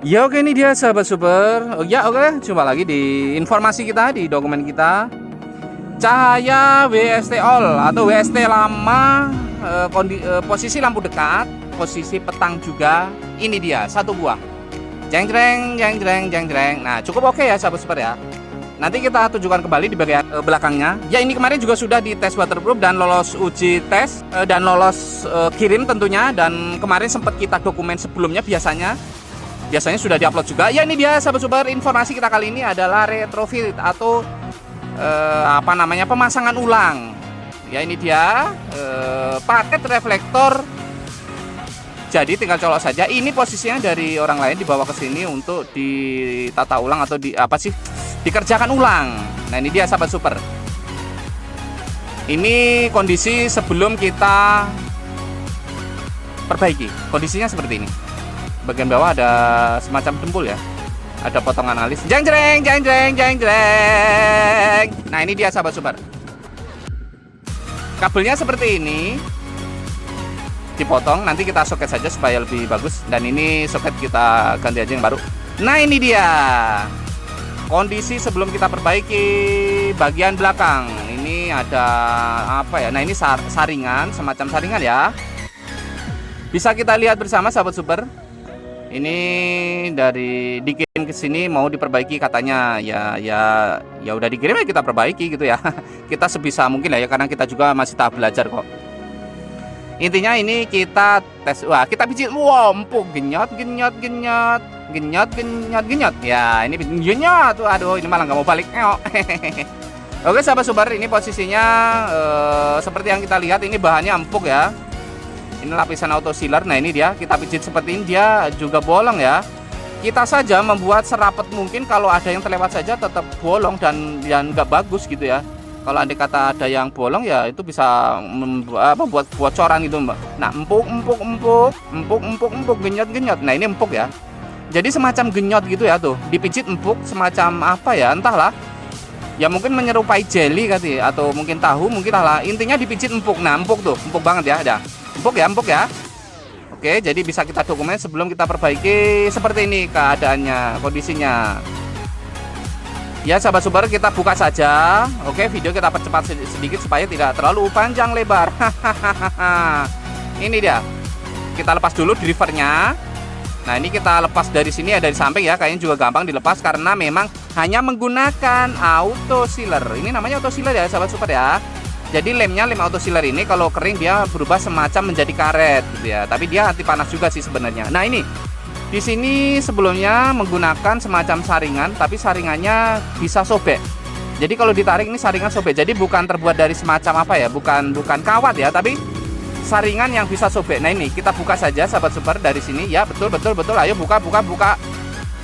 Ya oke, ini dia sahabat super. Oh ya oke, jumpa lagi di informasi kita, di dokumen kita. Cahaya WST all atau WST lama, posisi lampu dekat, posisi petang juga. Ini dia satu buah. Jeng jeng jeng jeng jeng jeng. Nah cukup oke ya sahabat super ya. Nanti kita tunjukkan kembali di bagian belakangnya. Ya ini kemarin juga sudah di tes waterproof dan lolos uji tes dan lolos kirim tentunya. Dan kemarin sempat kita dokumen sebelumnya biasanya sudah diupload juga. Ya ini dia sahabat super, informasi kita kali ini adalah retrofit atau pemasangan ulang. Ya ini dia paket reflektor. Jadi tinggal colok saja. Ini posisinya dari orang lain dibawa ke sini untuk ditata ulang atau dikerjakan ulang. Nah ini dia sahabat super. Ini kondisi sebelum kita perbaiki. Kondisinya seperti ini. Bagian bawah ada semacam dempul ya. Ada potongan alis. Jeng jeng jeng jeng jeng jeng. Nah ini dia sahabat super. Kabelnya seperti ini. Dipotong, nanti kita soket saja supaya lebih bagus. Dan ini soket kita ganti aja yang baru. Nah ini dia kondisi sebelum kita perbaiki bagian belakang. Ini ada apa ya? Nah ini saringan, semacam saringan ya. Bisa kita lihat bersama sahabat super. Ini dari dikirim ke sini mau diperbaiki katanya. Ya udah dikirim ya kita perbaiki gitu ya. Kita sebisa mungkin lah ya, karena kita juga masih tahap belajar kok. Intinya ini kita tes. Wah kita pijit. Wow empuk, genyot. Ya ini genyot. Aduh ini malah nggak mau balik. Oke sahabat super, ini posisinya seperti yang kita lihat. Ini bahannya empuk ya. Ini lapisan auto sealer. Nah ini dia, kita pijit seperti ini, dia juga bolong ya. Kita saja membuat serapat mungkin. Kalau ada yang terlewat saja tetap bolong dan nggak bagus gitu ya. Kalau andai kata ada yang bolong ya itu bisa membuat bocoran gitu mbak. Nah empuk, genyot. Nah ini empuk ya. Jadi semacam genyot gitu ya tuh. Dipijit empuk semacam apa ya, entahlah. Ya mungkin menyerupai jelly kali, atau mungkin tahu, mungkin lah. Intinya dipijit empuk. Nah empuk tuh, empuk banget ya. Ada empuk ya. Oke, jadi bisa kita dokumen sebelum kita perbaiki. Seperti ini keadaannya, kondisinya. Ya sahabat super, kita buka saja. Oke, video kita percepat sedikit supaya tidak terlalu panjang lebar. Ini dia. Kita lepas dulu drivernya. Nah ini kita lepas dari sini ya, dari samping ya. Kayaknya juga gampang dilepas karena memang hanya menggunakan auto sealer. Ini namanya auto sealer ya sahabat super ya. Jadi lem auto sealer ini kalau kering dia berubah semacam menjadi karet gitu ya. Tapi dia anti panas juga sih sebenarnya. Nah ini di sini sebelumnya menggunakan semacam saringan, tapi saringannya bisa sobek. Jadi kalau ditarik ini saringan sobek. Jadi bukan terbuat dari semacam apa ya, bukan kawat ya, tapi saringan yang bisa sobek. Nah ini kita buka saja sahabat super dari sini ya. Betul. Ayo buka.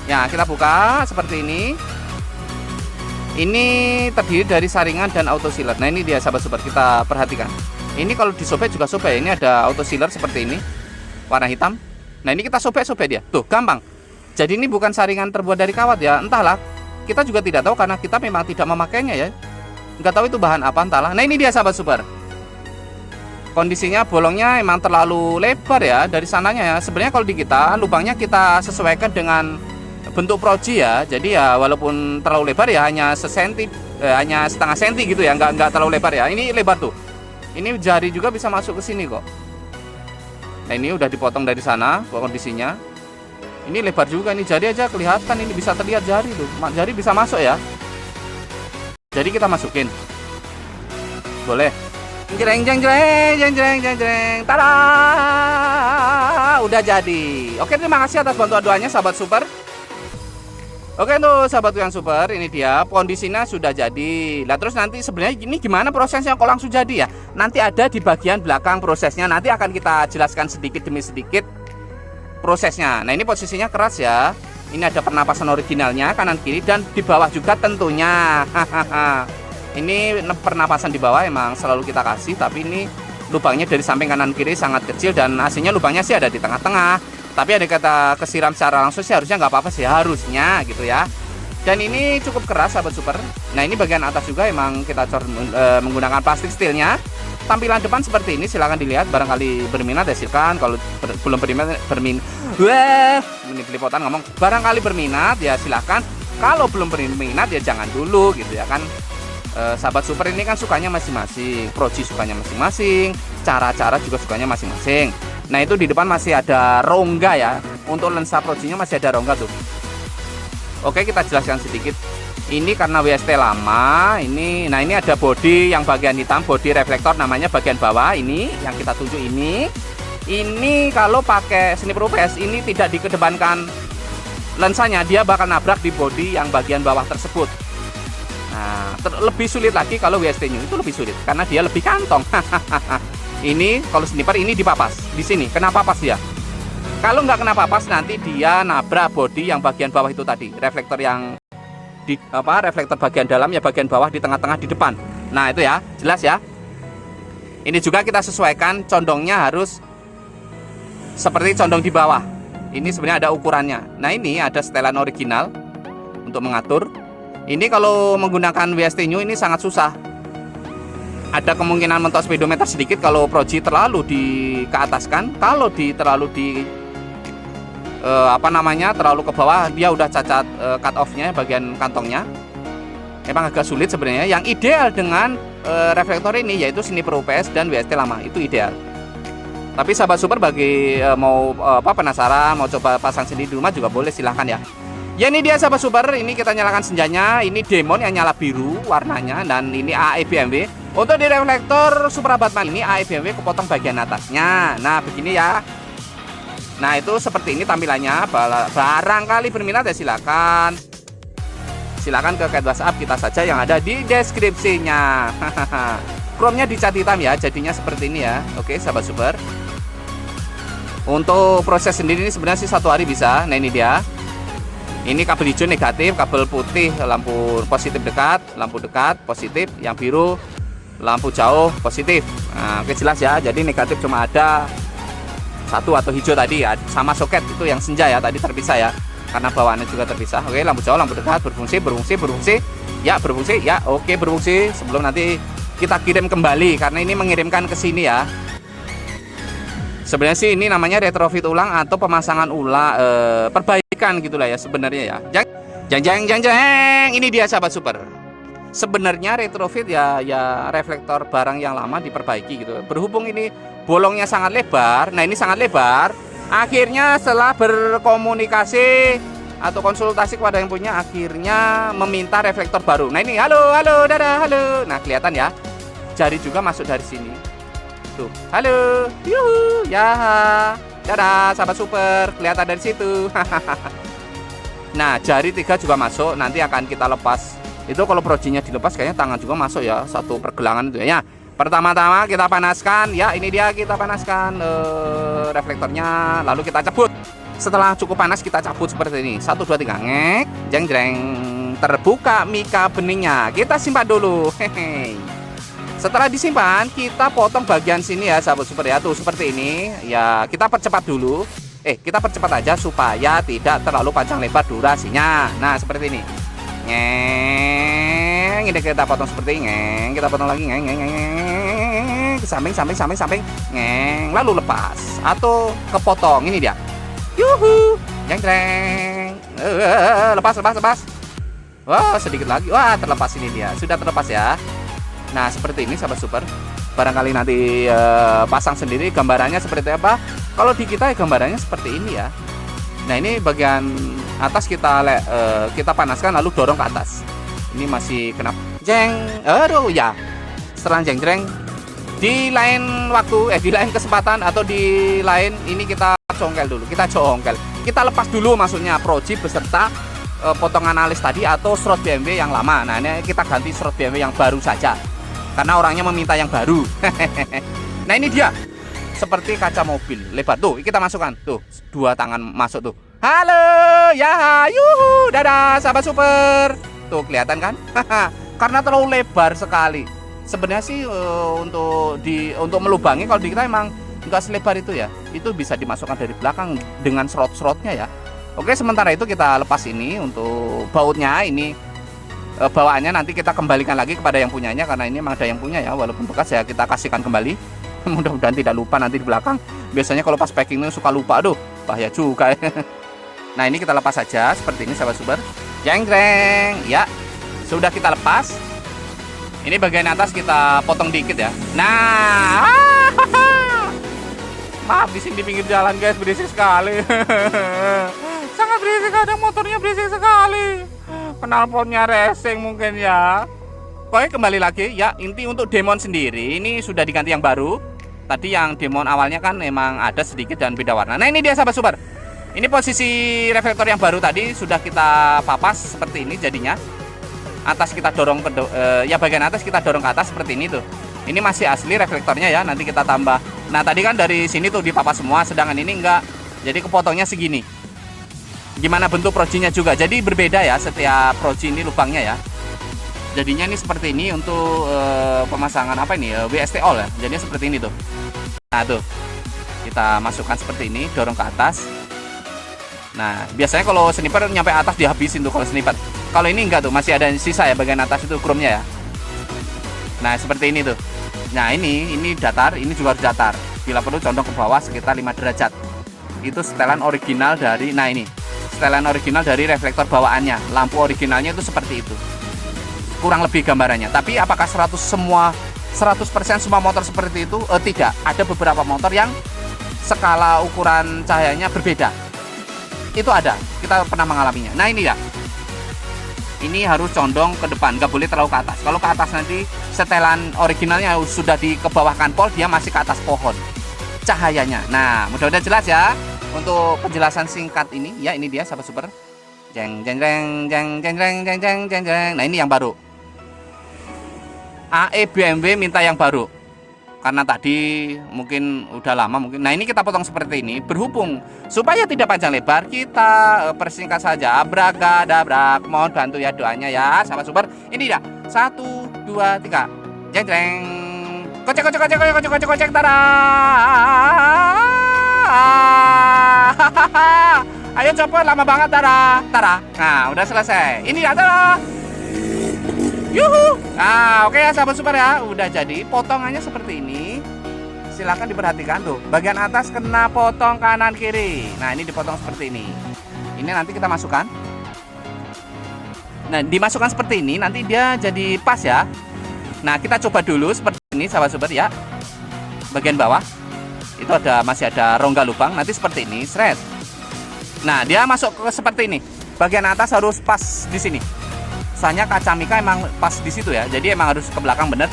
Ya kita buka seperti ini. Ini terdiri dari saringan dan auto sealer. Nah ini dia sahabat super, kita perhatikan. Ini kalau disobek juga sobek. Ini ada auto sealer seperti ini, warna hitam. Nah ini kita sobek dia. Tuh gampang. Jadi ini bukan saringan terbuat dari kawat ya. Entahlah. Kita juga tidak tahu karena kita memang tidak memakainya ya. Nggak tahu itu bahan apa, entahlah. Nah ini dia sahabat super. Kondisinya bolongnya emang terlalu lebar ya dari sananya ya. Sebenarnya kalau di kita lubangnya kita sesuaikan dengan bentuk proji ya. Jadi ya walaupun terlalu lebar ya hanya hanya setengah senti gitu ya. Nggak terlalu lebar ya. Ini lebar tuh. Ini jari juga bisa masuk ke sini kok. Nah ini udah dipotong dari sana kondisinya. Ini lebar juga, ini jari aja kelihatan, ini bisa terlihat jari tuh. Jari bisa masuk ya. Jadi kita masukin. Boleh. Jeng. Tada! Udah jadi. Oke, terima kasih atas bantuan doanya sahabat super. Oke tuh sahabatku yang super, ini dia kondisinya sudah jadi. Nah terus nanti sebenarnya ini gimana prosesnya kok langsung jadi ya? Nanti ada di bagian belakang prosesnya. Nanti akan kita jelaskan sedikit demi sedikit prosesnya. Nah ini posisinya keras ya. Ini ada pernapasan originalnya kanan kiri dan di bawah juga tentunya. Ini pernapasan di bawah emang selalu kita kasih, tapi ini lubangnya dari samping kanan kiri sangat kecil dan aslinya lubangnya sih ada di tengah-tengah. Tapi ada kata kesiram secara langsung sih harusnya nggak apa-apa sih, harusnya gitu ya. Dan ini cukup keras sahabat super. Nah ini bagian atas juga emang kita menggunakan plastik steelnya. Tampilan depan seperti ini, silahkan dilihat. Barangkali berminat ya silakan. Kalau belum Wah, ini belipotan ngomong barangkali berminat ya silahkan. Kalau belum berminat ya jangan dulu gitu ya kan. Sahabat super ini kan sukanya masing-masing, Proji sukanya masing-masing, cara-cara juga sukanya masing-masing. Nah itu di depan masih ada rongga ya. Untuk lensa Projinya masih ada rongga tuh. Oke, kita jelaskan sedikit. Ini karena WST lama, ini ada bodi yang bagian hitam, bodi reflektor namanya bagian bawah ini yang kita tunjuk ini. Ini kalau pakai Sniper UPS ini tidak dikedepankan lensanya, dia bakal nabrak di bodi yang bagian bawah tersebut. Nah, lebih sulit lagi kalau WST New itu lebih sulit karena dia lebih kantong. Ini kalau sniper ini dipapas di sini. Kenapa papas dia? Kalau nggak kena papas nanti dia nabrak bodi yang bagian bawah itu tadi, reflektor yang di reflektor bagian dalam ya bagian bawah di tengah-tengah di depan. Nah itu ya jelas ya. Ini juga kita sesuaikan condongnya harus seperti condong di bawah. Ini sebenarnya ada ukurannya. Nah ini ada setelan original untuk mengatur. Ini kalau menggunakan WST New ini sangat susah. Ada kemungkinan mentok speedometer sedikit kalau Proji terlalu keataskan. Kalau terlalu terlalu ke bawah dia udah cacat cut off-nya bagian kantongnya. Emang agak sulit sebenarnya. Yang ideal dengan reflektor ini yaitu Sniper UPS dan WST lama itu ideal. Tapi sahabat super bagi mau penasaran mau coba pasang sendiri di rumah juga boleh, silahkan ya. Ya ini dia sahabat super, ini kita nyalakan senjanya. Ini Demon yang nyala biru warnanya dan ini AE BMW. Untuk di reflektor Supra Batman ini AE BMW kepotong bagian atasnya. Nah begini ya. Nah itu seperti ini tampilannya. Barangkali berminat ya silakan ke chat WhatsApp kita saja yang ada di deskripsinya. Chrome-nya dicat hitam ya, jadinya seperti ini ya. Oke sahabat super. Untuk proses sendiri ini sebenarnya sih 1 hari bisa. Nah ini dia. Ini kabel hijau negatif, kabel putih lampu positif dekat, lampu dekat positif, yang biru lampu jauh positif. Nah, oke jelas ya. Jadi negatif cuma ada 1 atau hijau tadi ya, sama soket itu yang senja ya tadi terpisah ya. Karena bawaannya juga terpisah. Oke, lampu jauh, lampu dekat berfungsi. Ya, berfungsi. Ya, oke berfungsi. Sebelum nanti kita kirim kembali karena ini mengirimkan ke sini ya. Sebenarnya sih ini namanya retrofit ulang atau pemasangan ulang, perbaikan gitulah ya sebenarnya ya. Jang. Ini dia sahabat super. Sebenarnya retrofit ya reflektor barang yang lama diperbaiki gitu. Berhubung ini bolongnya sangat lebar. Nah, ini sangat lebar. Akhirnya setelah berkomunikasi atau konsultasi kepada yang punya, akhirnya meminta reflektor baru. Nah, ini halo, dadah, halo. Nah, kelihatan ya. Jari juga masuk dari sini. Tuh, halo, yuhu, ya, dadah, sahabat super, kelihatan dari situ. Nah, jari 3 juga masuk, nanti akan kita lepas. Itu kalau Projinya dilepas, kayaknya tangan juga masuk ya, satu pergelangan itu ya. Pertama-tama kita panaskan, ya ini dia kita panaskan reflektornya, lalu kita cabut. Setelah cukup panas kita cabut seperti ini. 1, 2, 3, ngek, jeng, terbuka mika beningnya. Kita simpan dulu, hehe. Setelah disimpan, kita potong bagian sini ya sahabat super ya. Tuh seperti ini. Ya kita percepat dulu. Kita percepat aja supaya tidak terlalu panjang lebar durasinya. Nah seperti ini. Ngeng. Ini kita potong seperti ini. Kita potong lagi. Ngeng. Samping. Ngeng. Lalu lepas. Atau kepotong. Ini dia. Yuhu. Jeng. Lepas. Wah sedikit lagi. Wah terlepas ini dia. Sudah terlepas ya. Nah seperti ini sahabat super. Barangkali nanti pasang sendiri gambarannya seperti apa. Kalau di kita gambarannya seperti ini ya. Nah ini bagian atas kita panaskan lalu dorong ke atas. Ini masih kena aduh ya. Setelah jeng di lain waktu di lain kesempatan atau di lain ini kita congkel dulu. Kita lepas dulu maksudnya Proji beserta potongan alis tadi atau slot BMW yang lama. Nah ini kita ganti slot BMW yang baru saja. Karena orangnya meminta yang baru. Nah ini dia. Seperti kaca mobil lebar. Tuh kita masukkan. Tuh 2 tangan masuk tuh. Halo ya, yuhu, dadah sahabat super. Tuh kelihatan kan? Karena terlalu lebar sekali. Sebenarnya sih untuk melubangi kalau di kita emang nggak selebar itu ya. Itu bisa dimasukkan dari belakang dengan slot-slotnya ya. Oke sementara itu kita lepas ini untuk bautnya ini. Bawaannya nanti kita kembalikan lagi kepada yang punyanya karena ini memang ada yang punya ya, walaupun bekas ya kita kasihkan kembali. Mudah-mudahan tidak lupa nanti di belakang. Biasanya kalau pas packing itu suka lupa, aduh bahaya juga ya. Nah ini kita lepas saja seperti ini sahabat super. Jeng jeng ya, sudah kita lepas. Ini bagian atas kita potong dikit ya. Nah maaf di sini di pinggir jalan guys, berisik sekali. Sangat berisik, kadang motornya berisik sekali. Knalpotnya racing mungkin ya. Oke, kembali lagi ya, inti untuk demon sendiri ini sudah diganti yang baru. Tadi yang demon awalnya kan memang ada sedikit dan beda warna. Nah ini dia sahabat super. Ini posisi reflektor yang baru tadi sudah kita papas seperti ini jadinya. Atas kita dorong ke ya bagian atas kita dorong ke atas seperti ini tuh. Ini masih asli reflektornya ya, nanti kita tambah. Nah tadi kan dari sini tuh dipapas semua, sedangkan ini enggak. Jadi kepotongnya segini. Gimana bentuk projinya juga. Jadi berbeda ya setiap proji ini lubangnya ya. Jadinya ini seperti ini untuk pemasangan apa ini WST all ya. Jadinya seperti ini tuh. Nah tuh kita masukkan seperti ini, dorong ke atas. Nah biasanya kalau sniper nyampe atas dihabisin tuh kalau sniper. Kalau ini enggak tuh, masih ada sisa ya bagian atas itu chrome-nya ya. Nah seperti ini tuh. Nah ini datar, ini juga harus datar. Bila perlu condong ke bawah sekitar 5 derajat. Itu setelan original dari, nah ini setelan original dari reflektor bawaannya. Lampu originalnya itu seperti itu. Kurang lebih gambarannya. Tapi apakah 100% semua motor seperti itu? Tidak. Ada beberapa motor yang skala ukuran cahayanya berbeda. Itu ada. Kita pernah mengalaminya. Nah ini ya. Ini harus condong ke depan, nggak boleh terlalu ke atas. Kalau ke atas nanti setelan originalnya sudah di ke bawah kanpol, dia masih ke atas pohon cahayanya. Nah mudah-mudahan jelas ya untuk penjelasan singkat ini. Ya ini dia sahabat super. Jeng jeng jeng jeng jeng jeng jeng jeng jeng jeng. Nah ini yang baru. AE BMW minta yang baru karena tadi mungkin udah lama mungkin. Nah ini kita potong seperti ini. Berhubung supaya tidak panjang lebar, kita persingkat saja. Abracadabra. Mohon bantu ya doanya ya sahabat super. Ini dia 1, 2, 3 jeng jeng. Kocek kocek kocek kocek kocek kocek. Tara. Ayo copot, lama banget Tara. Tara. Nah udah selesai. Ini ya Tara. Yuhu. Nah, oke ya sahabat super ya, udah jadi potongannya seperti ini. Silahkan diperhatikan tuh. Bagian atas kena potong kanan kiri. Nah, ini dipotong seperti ini. Ini nanti kita masukkan. Nah, dimasukkan seperti ini nanti dia jadi pas ya. Nah, kita coba dulu seperti ini sahabat super ya. Bagian bawah itu masih ada rongga lubang, nanti seperti ini, seret. Nah, dia masuk ke seperti ini. Bagian atas harus pas di sini. Soalnya kaca mika emang pas di situ ya, jadi emang harus ke belakang bener.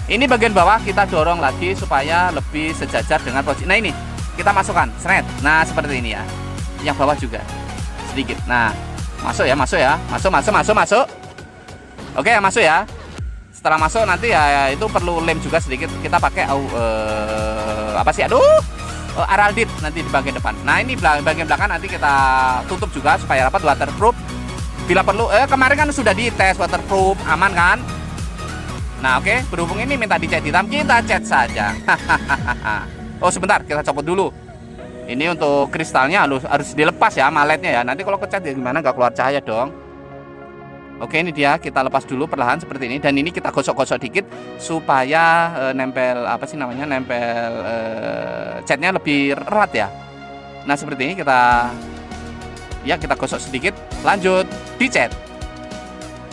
Ini bagian bawah kita dorong lagi supaya lebih sejajar dengan posisi. Nah ini kita masukkan, seret. Nah seperti ini ya. Yang bawah juga sedikit. Nah masuk ya, masuk ya, masuk. Oke ya masuk ya. Setelah masuk nanti ya itu perlu lem juga sedikit. Kita pakai apa sih? Aduh, araldit nanti di bagian depan. Nah ini bagian belakang nanti kita tutup juga supaya rapat, waterproof. Bila perlu, kemarin kan sudah dites waterproof, aman kan? Nah oke, berhubung ini minta dicat hitam, kita cat saja. Oh sebentar, kita copot dulu. Ini untuk kristalnya harus dilepas ya, maletnya ya. Nanti kalau kecat ya gimana, nggak keluar cahaya dong. Oke ini dia, kita lepas dulu perlahan seperti ini. Dan ini kita gosok-gosok dikit supaya nempel, apa sih namanya, nempel catnya lebih erat ya. Nah seperti ini kita gosok sedikit, lanjut dicat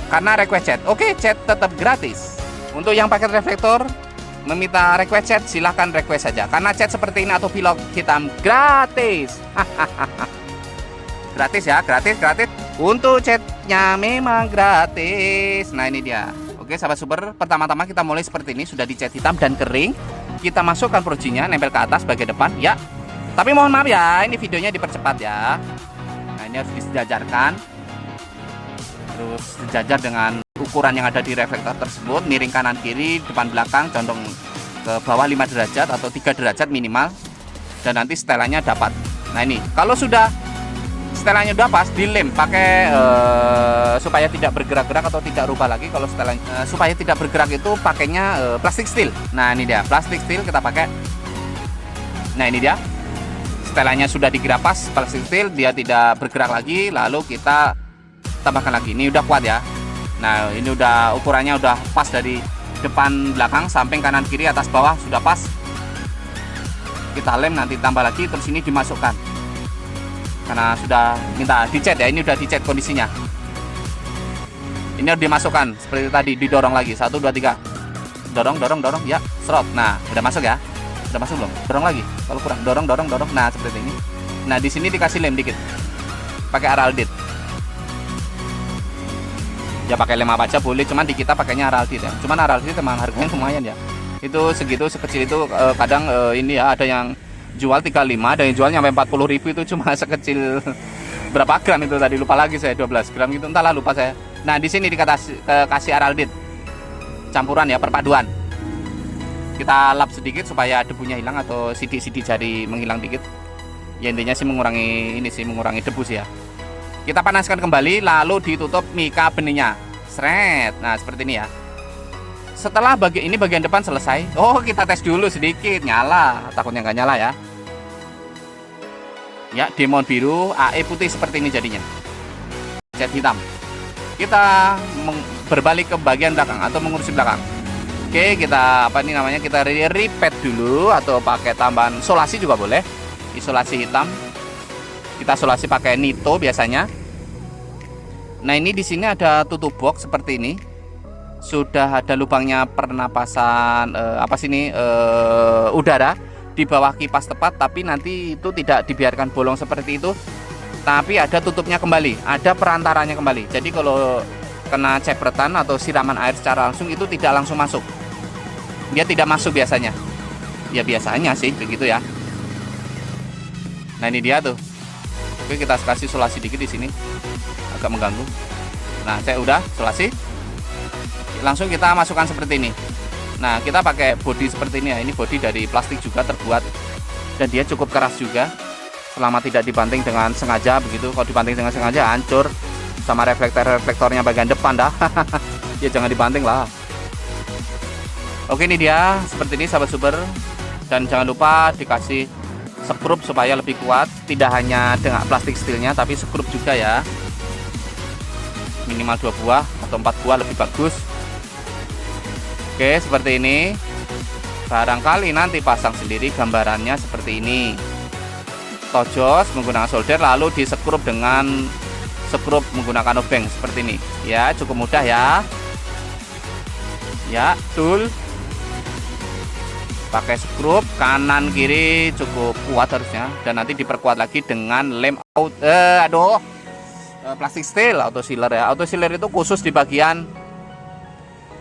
karena request cat. Oke, cat tetap gratis. Untuk yang paket reflektor meminta request cat, silahkan request saja karena cat seperti ini atau pilok hitam gratis. Gratis ya, gratis untuk catnya memang gratis. Nah ini dia. Oke sahabat super, pertama-tama kita mulai seperti ini, sudah dicat hitam dan kering. Kita masukkan projinya, nempel ke atas bagian depan ya. Tapi mohon maaf ya, ini videonya dipercepat ya. Nah ini harus disejajarkan, terus sejajar dengan ukuran yang ada di reflektor tersebut, miring kanan kiri, depan belakang, condong ke bawah 5 derajat atau 3 derajat minimal, dan nanti setelannya dapat. Nah ini kalau sudah setelannya udah pas, dilem pakai supaya tidak bergerak-gerak atau tidak rubah lagi. Kalau setelan supaya tidak bergerak itu pakainya plastik steel. Nah ini dia plastik steel kita pakai. Nah ini dia, setelannya sudah dikira pas plastik steel, dia tidak bergerak lagi, lalu kita tambahkan lagi. Ini udah kuat ya. Nah ini udah ukurannya udah pas dari depan belakang, samping kanan kiri atas bawah sudah pas. kita lem, nanti tambah lagi, terus ini dimasukkan karena sudah minta dicat ya. Ini udah dicat kondisinya. Ini harus dimasukkan seperti tadi, didorong lagi 1 2 3, dorong ya, serot. Nah udah masuk ya, udah masuk belum? Dorong lagi kalau kurang, dorong. Nah seperti ini. Nah di sini dikasih lem dikit pakai Araldit ya, pakai lem apa aja boleh, cuman di kita pakainya Araldit ya. Cuman Araldit emang harganya lumayan ya, itu segitu, sekecil itu. Kadang ini ya, ada yang jual 35, ada yang jual sampai 40.000, itu cuma sekecil berapa gram itu tadi, lupa lagi saya, 12 gram gitu, entahlah, lupa saya. Nah di sini kasih Araldit campuran ya, perpaduan. Kita lap sedikit supaya debunya hilang atau sidik-sidik jari menghilang dikit ya. Intinya sih mengurangi ini sih, mengurangi debu sih ya. Kita panaskan kembali, lalu ditutup mika benihnya, seret. Nah seperti ini ya. Setelah bagian depan selesai, oh kita tes dulu sedikit, nyala, takutnya nggak nyala ya. Ya, demon biru, AE putih seperti ini jadinya, cat hitam. Kita berbalik ke bagian belakang atau mengurusi belakang. Oke, kita apa ini namanya, kita repeat dulu atau pakai tambahan solasi juga boleh. Isolasi hitam, kita solasi pakai Nito biasanya. Nah ini di sini ada tutup box seperti ini, sudah ada lubangnya pernapasan udara di bawah kipas tepat, tapi nanti itu tidak dibiarkan bolong seperti itu, tapi ada tutupnya kembali, ada perantaranya kembali. Jadi kalau kena cepretan atau siraman air secara langsung itu tidak langsung masuk, dia tidak masuk biasanya ya, biasanya sih begitu ya. Nah ini dia tuh. Oke, kita kasih solasi dikit di sini, agak mengganggu. Nah saya udah solasi, langsung kita masukkan seperti ini. Nah kita pakai bodi seperti ini ya, ini bodi dari plastik juga terbuat, dan dia cukup keras juga selama tidak dibanting dengan sengaja begitu. Kalau dibanting dengan sengaja hancur sama reflektornya bagian depan dah. Ya jangan dibanting lah. Oke, ini dia seperti ini sahabat super, dan jangan lupa dikasih skrup supaya lebih kuat, tidak hanya dengan plastik steelnya tapi skrup juga ya, minimal 2 buah atau 4 buah lebih bagus. Oke seperti ini, barangkali nanti pasang sendiri gambarannya seperti ini. Tojos menggunakan solder, lalu diskrup dengan skrup menggunakan obeng seperti ini ya, cukup mudah ya. Ya tool pakai skrup kanan kiri cukup kuat harusnya, dan nanti diperkuat lagi dengan lem plastik steel auto sealer ya. Auto sealer itu khusus di bagian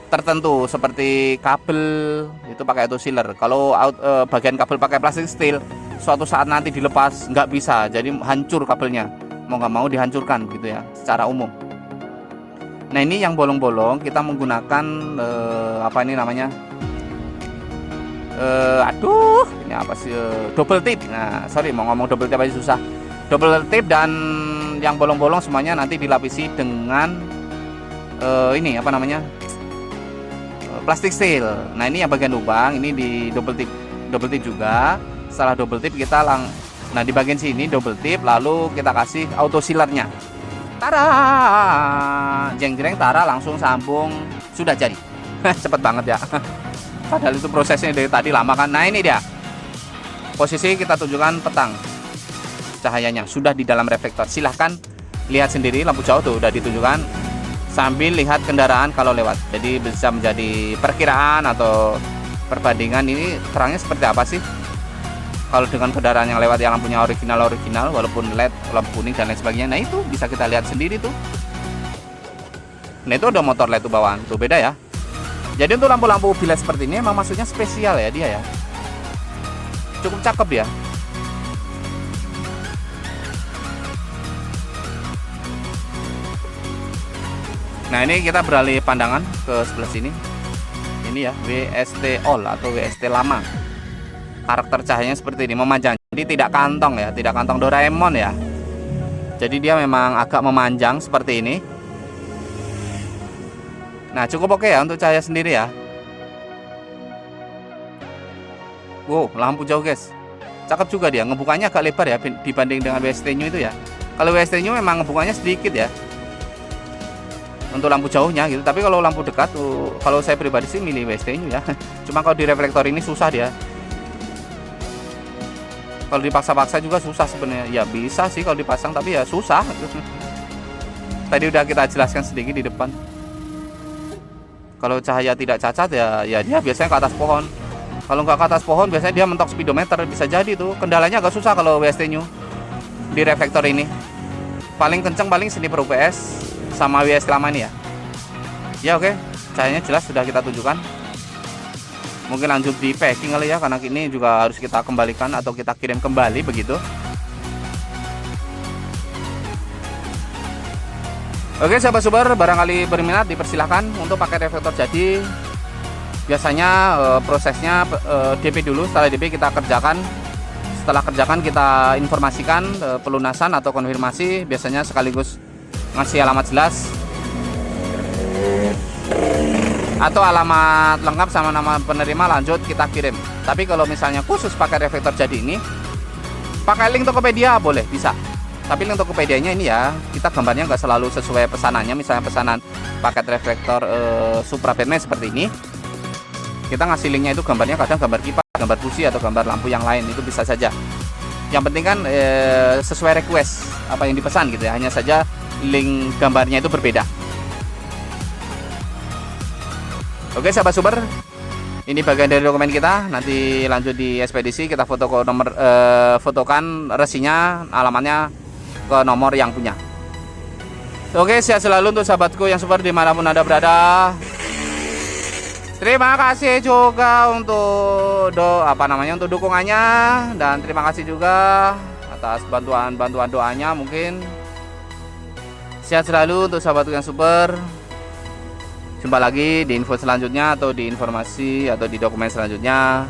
tertentu seperti kabel, itu pakai auto sealer. Kalau bagian kabel pakai plastik steel, suatu saat nanti dilepas nggak bisa, jadi hancur kabelnya, mau nggak mau dihancurkan gitu ya secara umum. Nah ini yang bolong-bolong kita menggunakan apa ini namanya, ini apa sih, double tip. Nah sorry, mau ngomong double tip aja susah. Double tip, dan yang bolong-bolong semuanya nanti dilapisi dengan ini apa namanya, plastik steel. Nah ini yang bagian lubang ini di double tip juga. Setelah double tip kita nah di bagian sini double tip, lalu kita kasih auto sealernya. Tara, jeng-jeng, tara, langsung sambung, sudah jadi. Cepet banget ya. Padahal itu prosesnya dari tadi lama kan. Nah ini dia, posisi kita tunjukkan petang, cahayanya sudah di dalam reflektor. Silahkan lihat sendiri, lampu jauh tuh udah ditunjukkan, sambil lihat kendaraan kalau lewat. Jadi bisa menjadi perkiraan atau perbandingan ini terangnya seperti apa sih kalau dengan kendaraan yang lewat yang lampunya original walaupun LED, lampu kuning dan lain sebagainya. Nah itu bisa kita lihat sendiri tuh. Nah itu ada motor LED tuh bawaan tuh, beda ya. Jadi untuk lampu-lampu bilet seperti ini emang maksudnya spesial ya dia ya, cukup cakep ya. Nah ini kita beralih pandangan ke sebelah sini. Ini ya WST All atau WST lama. Karakter cahayanya seperti ini, memanjang. Jadi tidak kantong ya, tidak kantong Doraemon ya. Jadi dia memang agak memanjang seperti ini. Nah cukup oke ya untuk cahaya sendiri ya. Wow, lampu jauh guys, cakep juga dia. Ngebukanya agak lebar ya dibanding dengan WST New itu ya. Kalau WST New memang ngebukanya sedikit ya untuk lampu jauhnya gitu. Tapi kalau lampu dekat tuh, kalau saya pribadi sih milih WST New ya. Cuma kalau di reflektor ini susah dia. Kalau dipaksa-paksa juga susah sebenarnya. Ya bisa sih kalau dipasang, tapi ya susah. Tadi udah kita jelaskan sedikit di depan. Kalau cahaya tidak cacat ya dia biasanya ke atas pohon. Kalau nggak ke atas pohon biasanya dia mentok speedometer, bisa jadi tuh. Kendalanya agak susah kalau WST new di reflektor ini. Paling kenceng paling seni per UPS sama WST lama ini ya. Ya oke, cahayanya jelas sudah kita tunjukkan. Mungkin lanjut di packing kali ya, karena ini juga harus kita kembalikan atau kita kirim kembali begitu. Oke sahabat super, barangkali berminat dipersilahkan untuk pakai reflektor jadi. Biasanya prosesnya DP dulu, setelah DP kita kerjakan. Setelah kerjakan kita informasikan pelunasan atau konfirmasi, biasanya sekaligus ngasih alamat jelas atau alamat lengkap sama nama penerima, lanjut kita kirim. Tapi kalau misalnya khusus pakai reflektor jadi ini, pakai link Tokopedia boleh, bisa. Tapi link Tokopedianya ini ya, kita gambarnya nggak selalu sesuai pesanannya. Misalnya pesanan paket reflektor Supra Batman seperti ini, kita ngasih linknya itu gambarnya kadang gambar kipas, gambar busi, atau gambar lampu yang lain, itu bisa saja. Yang penting kan sesuai request apa yang dipesan gitu ya, hanya saja link gambarnya itu berbeda. Oke sahabat super, ini bagian dari dokumen kita. Nanti lanjut di ekspedisi kita fotokan resinya, alamatnya ke nomor yang punya. Oke, sehat selalu untuk sahabatku yang super dimanapun Anda berada. Terima kasih juga untuk untuk dukungannya, dan terima kasih juga atas bantuan doanya. Mungkin sehat selalu untuk sahabatku yang super. Jumpa lagi di info selanjutnya atau di informasi atau di dokumen selanjutnya.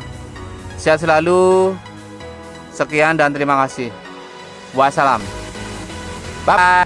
Sehat selalu. Sekian dan terima kasih. Wassalam. Bye.